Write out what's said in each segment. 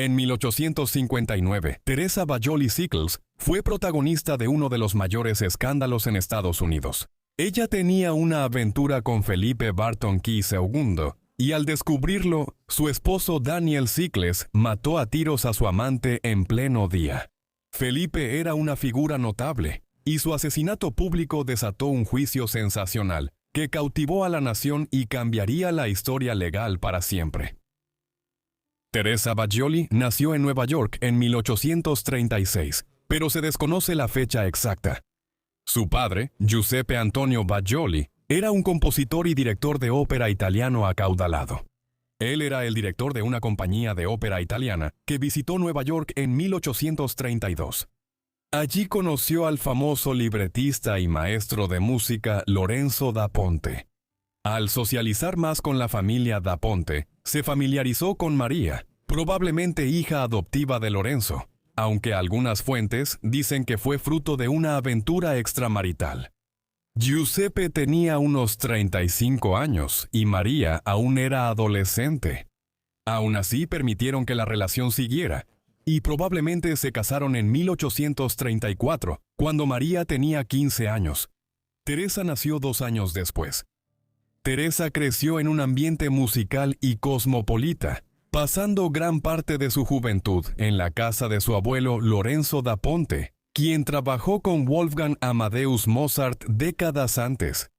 En 1859, Teresa Bajoli Sickles fue protagonista de uno de los mayores escándalos en Estados Unidos. Ella tenía una aventura con Felipe Barton Key II, y al descubrirlo, su esposo Daniel Sickles mató a tiros a su amante en pleno día. Felipe era una figura notable, y su asesinato público desató un juicio sensacional que cautivó a la nación y cambiaría la historia legal para siempre. Teresa Bajoli nació en Nueva York en 1836, pero se desconoce la fecha exacta. Su padre, Giuseppe Antonio Bajoli, era un compositor y director de ópera italiano acaudalado. Él era el director de una compañía de ópera italiana que visitó Nueva York en 1832. Allí conoció al famoso libretista y maestro de música Lorenzo da Ponte. Al socializar más con la familia da Ponte, se familiarizó con María, probablemente hija adoptiva de Lorenzo, aunque algunas fuentes dicen que fue fruto de una aventura extramarital. Giuseppe tenía unos 35 años y María aún era adolescente. Aún así permitieron que la relación siguiera, y probablemente se casaron en 1834, cuando María tenía 15 años. Teresa nació 2 años después. Teresa creció en un ambiente musical y cosmopolita, pasando gran parte de su juventud en la casa de su abuelo Lorenzo da Ponte, quien trabajó con Wolfgang Amadeus Mozart décadas antes.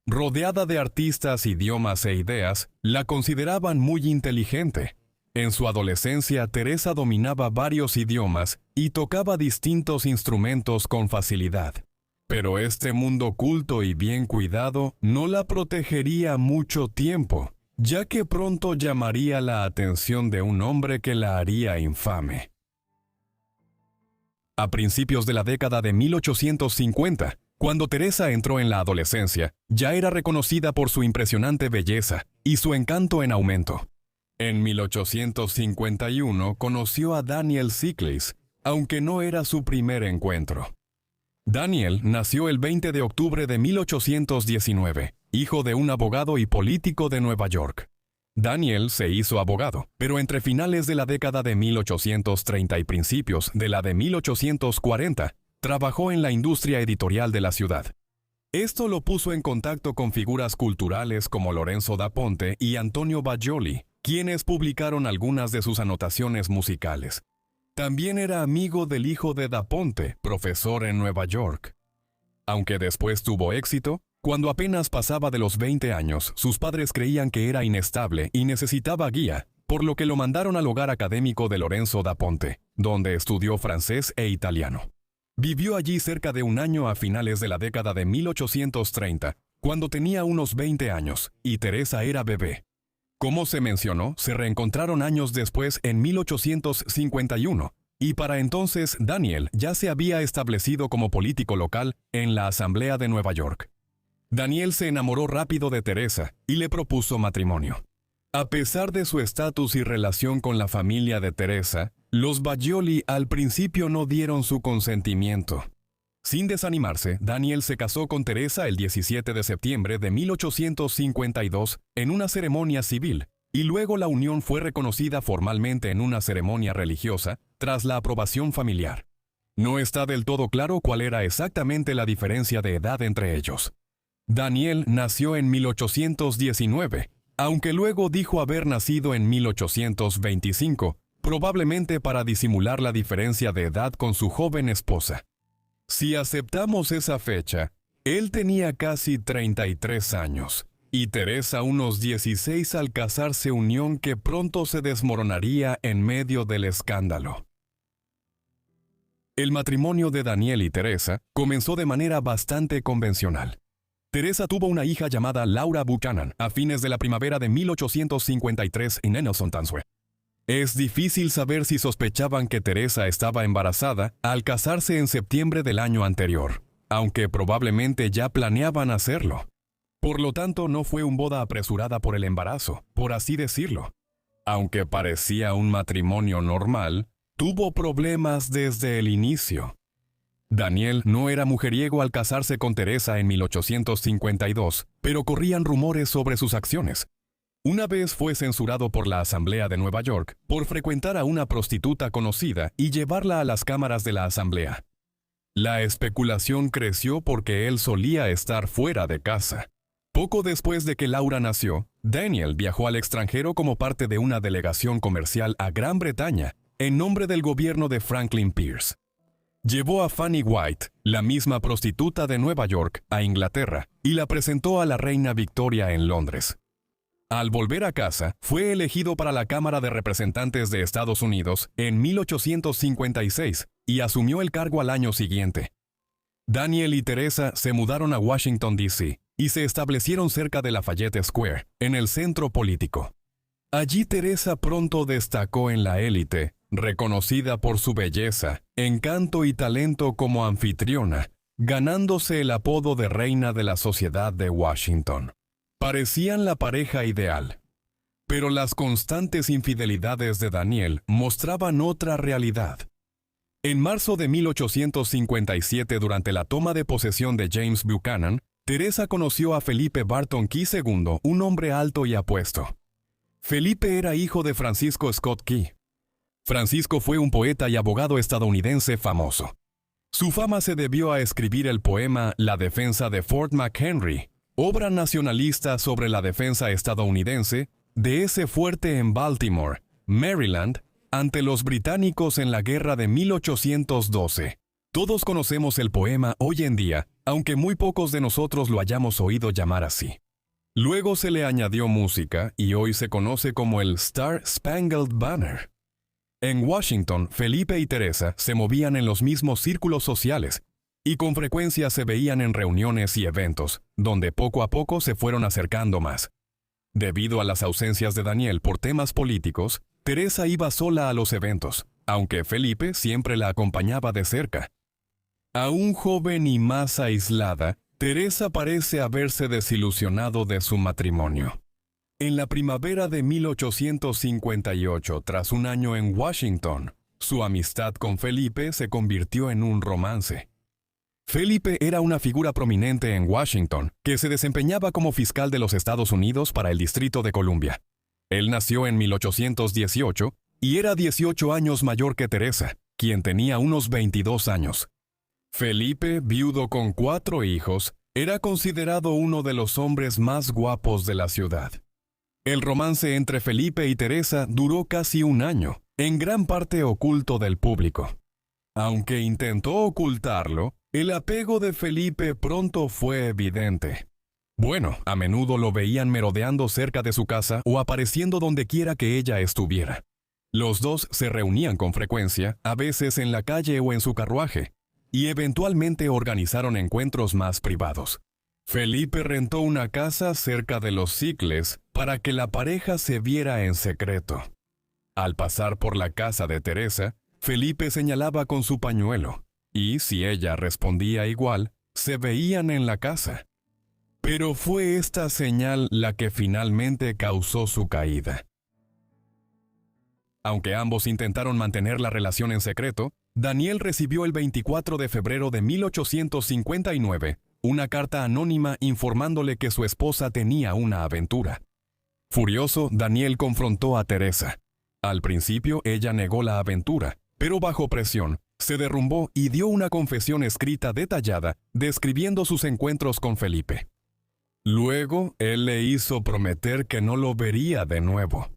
Rodeada de artistas, idiomas e ideas, la consideraban muy inteligente. En su adolescencia, Teresa dominaba varios idiomas y tocaba distintos instrumentos con facilidad. Pero este mundo culto y bien cuidado no la protegería mucho tiempo, ya que pronto llamaría la atención de un hombre que la haría infame. A principios de la década de 1850, cuando Teresa entró en la adolescencia, ya era reconocida por su impresionante belleza y su encanto en aumento. En 1851 conoció a Daniel Sickles, aunque no era su primer encuentro. Daniel nació el 20 de octubre de 1819, hijo de un abogado y político de Nueva York. Daniel se hizo abogado, pero entre finales de la década de 1830 y principios de la de 1840, trabajó en la industria editorial de la ciudad. Esto lo puso en contacto con figuras culturales como Lorenzo da Ponte y Antonio Bajoli, quienes publicaron algunas de sus anotaciones musicales. También era amigo del hijo de da Ponte, profesor en Nueva York. Aunque después tuvo éxito, cuando apenas pasaba de los 20 años, sus padres creían que era inestable y necesitaba guía, por lo que lo mandaron al hogar académico de Lorenzo da Ponte, donde estudió francés e italiano. Vivió allí cerca de un año a finales de la década de 1830, cuando tenía unos 20 años, y Teresa era bebé. Como se mencionó, se reencontraron años después en 1851, y para entonces Daniel ya se había establecido como político local en la Asamblea de Nueva York. Daniel se enamoró rápido de Teresa y le propuso matrimonio. A pesar de su estatus y relación con la familia de Teresa, los Bajoli al principio no dieron su consentimiento. Sin desanimarse, Daniel se casó con Teresa el 17 de septiembre de 1852 en una ceremonia civil, y luego la unión fue reconocida formalmente en una ceremonia religiosa tras la aprobación familiar. No está del todo claro cuál era exactamente la diferencia de edad entre ellos. Daniel nació en 1819, aunque luego dijo haber nacido en 1825, probablemente para disimular la diferencia de edad con su joven esposa. Si aceptamos esa fecha, él tenía casi 33 años, y Teresa unos 16 al casarse, unión que pronto se desmoronaría en medio del escándalo. El matrimonio de Daniel y Teresa comenzó de manera bastante convencional. Teresa tuvo una hija llamada Laura Buchanan a fines de la primavera de 1853 en Enosontanswe. Es difícil saber si sospechaban que Teresa estaba embarazada al casarse en septiembre del año anterior, aunque probablemente ya planeaban hacerlo. Por lo tanto, no fue una boda apresurada por el embarazo, por así decirlo. Aunque parecía un matrimonio normal, tuvo problemas desde el inicio. Daniel no era mujeriego al casarse con Teresa en 1852, pero corrían rumores sobre sus acciones. Una vez fue censurado por la Asamblea de Nueva York por frecuentar a una prostituta conocida y llevarla a las cámaras de la Asamblea. La especulación creció porque él solía estar fuera de casa. Poco después de que Laura nació, Daniel viajó al extranjero como parte de una delegación comercial a Gran Bretaña en nombre del gobierno de Franklin Pierce. Llevó a Fanny White, la misma prostituta de Nueva York, a Inglaterra y la presentó a la reina Victoria en Londres. Al volver a casa, fue elegido para la Cámara de Representantes de Estados Unidos en 1856 y asumió el cargo al año siguiente. Daniel y Teresa se mudaron a Washington, D.C. y se establecieron cerca de Lafayette Square, en el centro político. Allí Teresa pronto destacó en la élite, reconocida por su belleza, encanto y talento como anfitriona, ganándose el apodo de Reina de la Sociedad de Washington. Parecían la pareja ideal, pero las constantes infidelidades de Daniel mostraban otra realidad. En marzo de 1857, durante la toma de posesión de James Buchanan, Teresa conoció a Felipe Barton Key II, un hombre alto y apuesto. Felipe era hijo de Francisco Scott Key. Francisco fue un poeta y abogado estadounidense famoso. Su fama se debió a escribir el poema La defensa de Fort McHenry, obra nacionalista sobre la defensa estadounidense de ese fuerte en Baltimore, Maryland, ante los británicos en la guerra de 1812. Todos conocemos el poema hoy en día, aunque muy pocos de nosotros lo hayamos oído llamar así. Luego se le añadió música y hoy se conoce como el Star Spangled Banner. En Washington, Felipe y Teresa se movían en los mismos círculos sociales y con frecuencia se veían en reuniones y eventos, donde poco a poco se fueron acercando más. Debido a las ausencias de Daniel por temas políticos, Teresa iba sola a los eventos, aunque Felipe siempre la acompañaba de cerca. Aún joven y más aislada, Teresa parece haberse desilusionado de su matrimonio. En la primavera de 1858, tras un año en Washington, su amistad con Felipe se convirtió en un romance. Felipe era una figura prominente en Washington, que se desempeñaba como fiscal de los Estados Unidos para el Distrito de Columbia. Él nació en 1818 y era 18 años mayor que Teresa, quien tenía unos 22 años. Felipe, viudo con 4 hijos, era considerado uno de los hombres más guapos de la ciudad. El romance entre Felipe y Teresa duró casi un año, en gran parte oculto del público. Aunque intentó ocultarlo, el apego de Felipe pronto fue evidente. Bueno, a menudo lo veían merodeando cerca de su casa o apareciendo donde quiera que ella estuviera. Los dos se reunían con frecuencia, a veces en la calle o en su carruaje, y eventualmente organizaron encuentros más privados. Felipe rentó una casa cerca de los Sickles para que la pareja se viera en secreto. Al pasar por la casa de Teresa, Felipe señalaba con su pañuelo, y si ella respondía igual, se veían en la casa. Pero fue esta señal la que finalmente causó su caída. Aunque ambos intentaron mantener la relación en secreto, Daniel recibió el 24 de febrero de 1859 una carta anónima informándole que su esposa tenía una aventura. Furioso, Daniel confrontó a Teresa. Al principio ella negó la aventura, pero bajo presión, se derrumbó y dio una confesión escrita detallada describiendo sus encuentros con Felipe. Luego, él le hizo prometer que no lo vería de nuevo.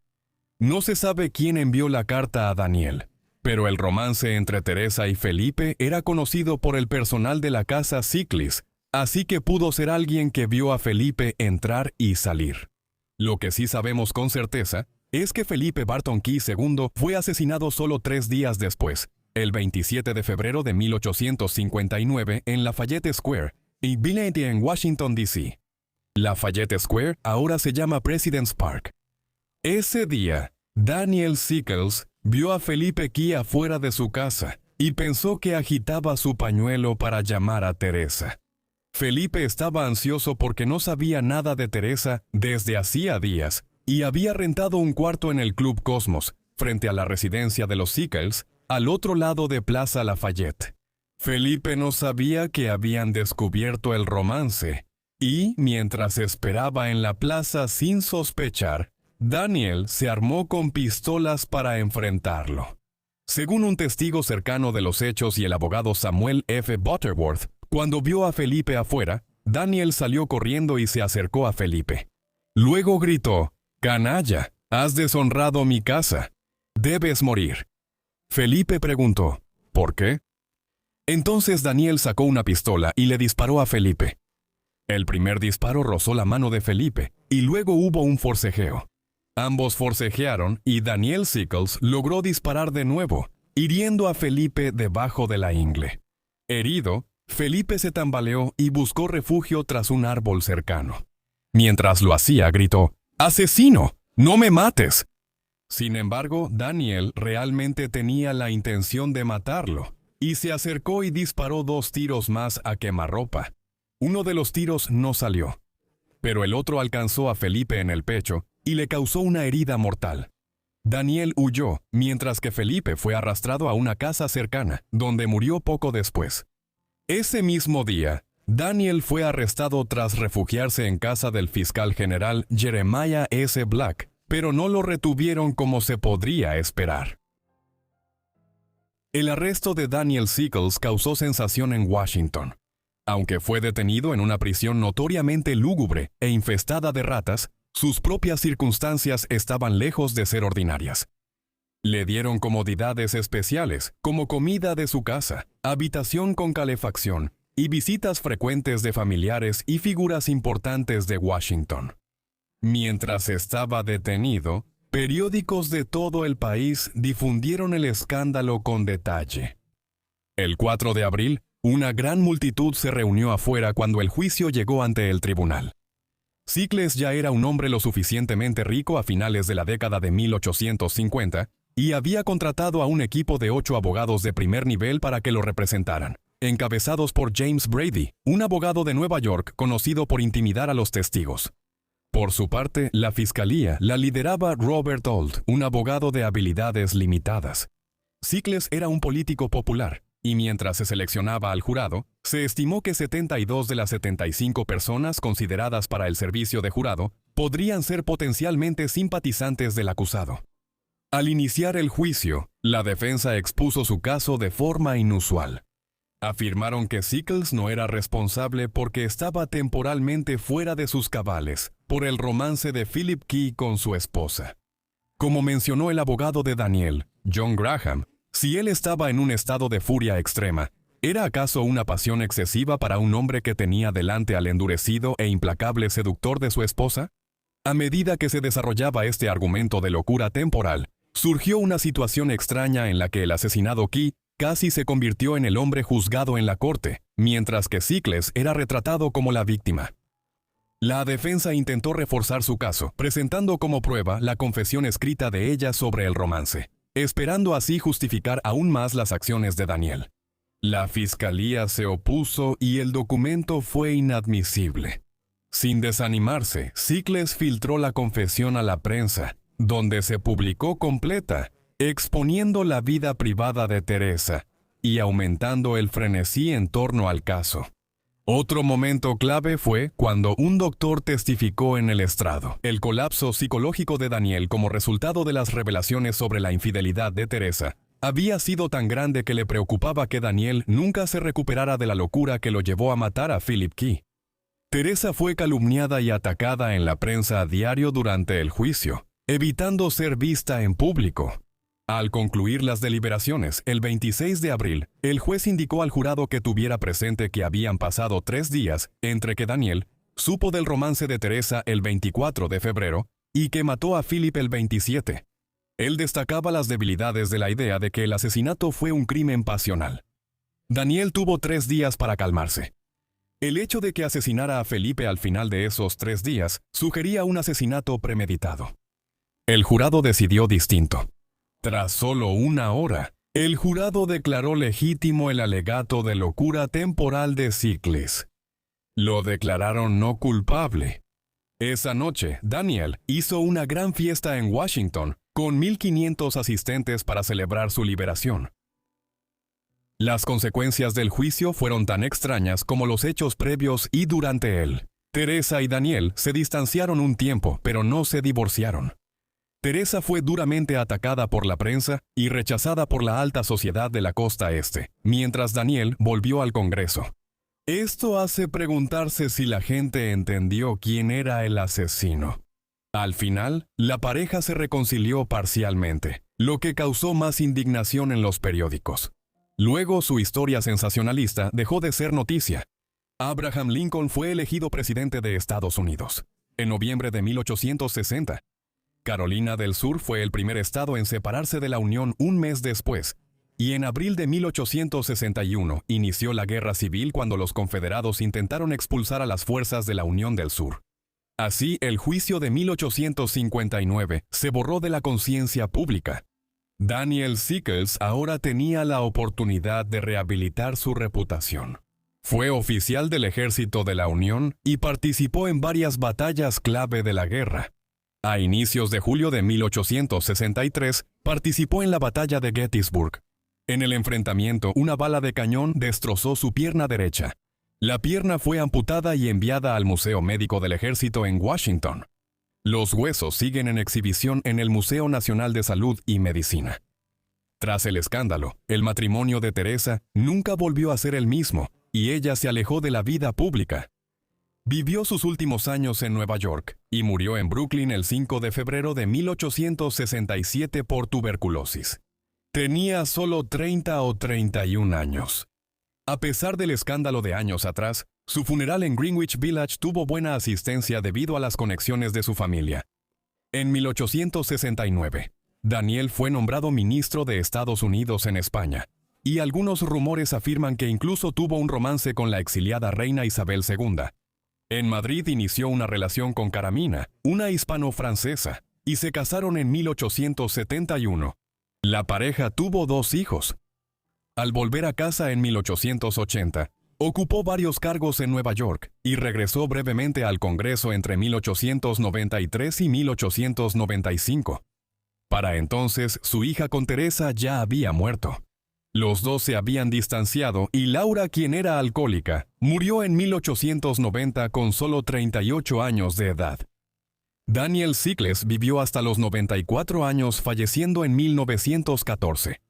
No se sabe quién envió la carta a Daniel, pero el romance entre Teresa y Felipe era conocido por el personal de la casa Sickles, así que pudo ser alguien que vio a Felipe entrar y salir. Lo que sí sabemos con certeza es que Felipe Barton Key II fue asesinado solo 3 días después, el 27 de febrero de 1859 en Lafayette Square, y Billings en Washington, D.C. Lafayette Square ahora se llama President's Park. Ese día, Daniel Sickles vio a Felipe Key afuera de su casa y pensó que agitaba su pañuelo para llamar a Teresa. Felipe estaba ansioso porque no sabía nada de Teresa desde hacía días y había rentado un cuarto en el Club Cosmos, frente a la residencia de los Sickles, al otro lado de Plaza Lafayette. Felipe no sabía que habían descubierto el romance y, mientras esperaba en la plaza sin sospechar, Daniel se armó con pistolas para enfrentarlo. Según un testigo cercano de los hechos y el abogado Samuel F. Butterworth, cuando vio a Felipe afuera, Daniel salió corriendo y se acercó a Felipe. Luego gritó: «Canalla, has deshonrado mi casa. Debes morir». Felipe preguntó: «¿Por qué?». Entonces Daniel sacó una pistola y le disparó a Felipe. El primer disparo rozó la mano de Felipe y luego hubo un forcejeo. Ambos forcejearon y Daniel Sickles logró disparar de nuevo, hiriendo a Felipe debajo de la ingle. Herido, Felipe se tambaleó y buscó refugio tras un árbol cercano. Mientras lo hacía, gritó: «¡Asesino! ¡No me mates!». Sin embargo, Daniel realmente tenía la intención de matarlo, y se acercó y disparó 2 tiros más a quemarropa. Uno de los tiros no salió, pero el otro alcanzó a Felipe en el pecho y le causó una herida mortal. Daniel huyó, mientras que Felipe fue arrastrado a una casa cercana, donde murió poco después. Ese mismo día, Daniel fue arrestado tras refugiarse en casa del fiscal general Jeremiah S. Black, pero no lo retuvieron como se podría esperar. El arresto de Daniel Sickles causó sensación en Washington. Aunque fue detenido en una prisión notoriamente lúgubre e infestada de ratas, sus propias circunstancias estaban lejos de ser ordinarias. Le dieron comodidades especiales, como comida de su casa, habitación con calefacción y visitas frecuentes de familiares y figuras importantes de Washington. Mientras estaba detenido, periódicos de todo el país difundieron el escándalo con detalle. El 4 de abril, una gran multitud se reunió afuera cuando el juicio llegó ante el tribunal. Sickles ya era un hombre lo suficientemente rico a finales de la década de 1850 y había contratado a un equipo de 8 abogados de primer nivel para que lo representaran, encabezados por James Brady, un abogado de Nueva York conocido por intimidar a los testigos. Por su parte, la fiscalía la lideraba Robert Ault, un abogado de habilidades limitadas. Sickles era un político popular, y mientras se seleccionaba al jurado, se estimó que 72 de las 75 personas consideradas para el servicio de jurado podrían ser potencialmente simpatizantes del acusado. Al iniciar el juicio, la defensa expuso su caso de forma inusual. Afirmaron que Sickles no era responsable porque estaba temporalmente fuera de sus cabales por el romance de Philip Key con su esposa. Como mencionó el abogado de Daniel, John Graham, si él estaba en un estado de furia extrema, ¿era acaso una pasión excesiva para un hombre que tenía delante al endurecido e implacable seductor de su esposa? A medida que se desarrollaba este argumento de locura temporal, surgió una situación extraña en la que el asesinado Key casi se convirtió en el hombre juzgado en la corte, mientras que Sickles era retratado como la víctima. La defensa intentó reforzar su caso, presentando como prueba la confesión escrita de ella sobre el romance, esperando así justificar aún más las acciones de Daniel. La fiscalía se opuso y el documento fue inadmisible. Sin desanimarse, Sickles filtró la confesión a la prensa, donde se publicó completa, exponiendo la vida privada de Teresa y aumentando el frenesí en torno al caso. Otro momento clave fue cuando un doctor testificó en el estrado. El colapso psicológico de Daniel como resultado de las revelaciones sobre la infidelidad de Teresa había sido tan grande que le preocupaba que Daniel nunca se recuperara de la locura que lo llevó a matar a Philip Key. Teresa fue calumniada y atacada en la prensa a diario durante el juicio, evitando ser vista en público. Al concluir las deliberaciones, el 26 de abril, el juez indicó al jurado que tuviera presente que habían pasado 3 días entre que Daniel supo del romance de Teresa el 24 de febrero y que mató a Philip el 27. Él destacaba las debilidades de la idea de que el asesinato fue un crimen pasional. Daniel tuvo 3 días para calmarse. El hecho de que asesinara a Felipe al final de esos 3 días sugería un asesinato premeditado. El jurado decidió distinto. Tras solo 1 hora, el jurado declaró legítimo el alegato de locura temporal de Sickles. Lo declararon no culpable. Esa noche, Daniel hizo una gran fiesta en Washington, con 1,500 asistentes para celebrar su liberación. Las consecuencias del juicio fueron tan extrañas como los hechos previos y durante él. Teresa y Daniel se distanciaron un tiempo, pero no se divorciaron. Teresa fue duramente atacada por la prensa y rechazada por la alta sociedad de la costa este, mientras Daniel volvió al Congreso. Esto hace preguntarse si la gente entendió quién era el asesino. Al final, la pareja se reconcilió parcialmente, lo que causó más indignación en los periódicos. Luego, su historia sensacionalista dejó de ser noticia. Abraham Lincoln fue elegido presidente de Estados Unidos en noviembre de 1860. Carolina del Sur fue el primer estado en separarse de la Unión un mes después, y en abril de 1861 inició la Guerra Civil cuando los confederados intentaron expulsar a las fuerzas de la Unión del Sur. Así, el juicio de 1859 se borró de la conciencia pública. Daniel Sickles ahora tenía la oportunidad de rehabilitar su reputación. Fue oficial del Ejército de la Unión y participó en varias batallas clave de la guerra. A inicios de julio de 1863, participó en la batalla de Gettysburg. En el enfrentamiento, una bala de cañón destrozó su pierna derecha. La pierna fue amputada y enviada al Museo Médico del Ejército en Washington. Los huesos siguen en exhibición en el Museo Nacional de Salud y Medicina. Tras el escándalo, el matrimonio de Teresa nunca volvió a ser el mismo, y ella se alejó de la vida pública. Vivió sus últimos años en Nueva York y murió en Brooklyn el 5 de febrero de 1867 por tuberculosis. Tenía solo 30 o 31 años. A pesar del escándalo de años atrás, su funeral en Greenwich Village tuvo buena asistencia debido a las conexiones de su familia. En 1869, Daniel fue nombrado ministro de Estados Unidos en España, y algunos rumores afirman que incluso tuvo un romance con la exiliada reina Isabel II. En Madrid inició una relación con Caramina, una hispano-francesa, y se casaron en 1871. La pareja tuvo 2 hijos. Al volver a casa en 1880, ocupó varios cargos en Nueva York y regresó brevemente al Congreso entre 1893 y 1895. Para entonces, su hija con Teresa ya había muerto. Los dos se habían distanciado y Laura, quien era alcohólica, murió en 1890 con solo 38 años de edad. Daniel Sickles vivió hasta los 94 años, falleciendo en 1914.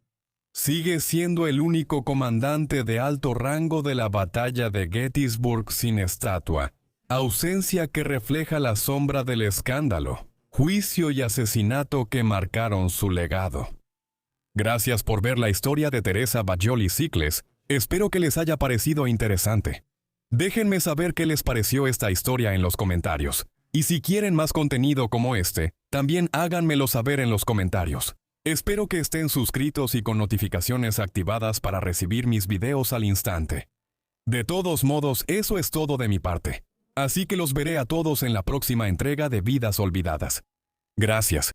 Sigue siendo el único comandante de alto rango de la batalla de Gettysburg sin estatua, ausencia que refleja la sombra del escándalo, juicio y asesinato que marcaron su legado. Gracias por ver la historia de Teresa Bajoli Sickles. Espero que les haya parecido interesante. Déjenme saber qué les pareció esta historia en los comentarios. Y si quieren más contenido como este, también háganmelo saber en los comentarios. Espero que estén suscritos y con notificaciones activadas para recibir mis videos al instante. De todos modos, eso es todo de mi parte. Así que los veré a todos en la próxima entrega de Vidas Olvidadas. Gracias.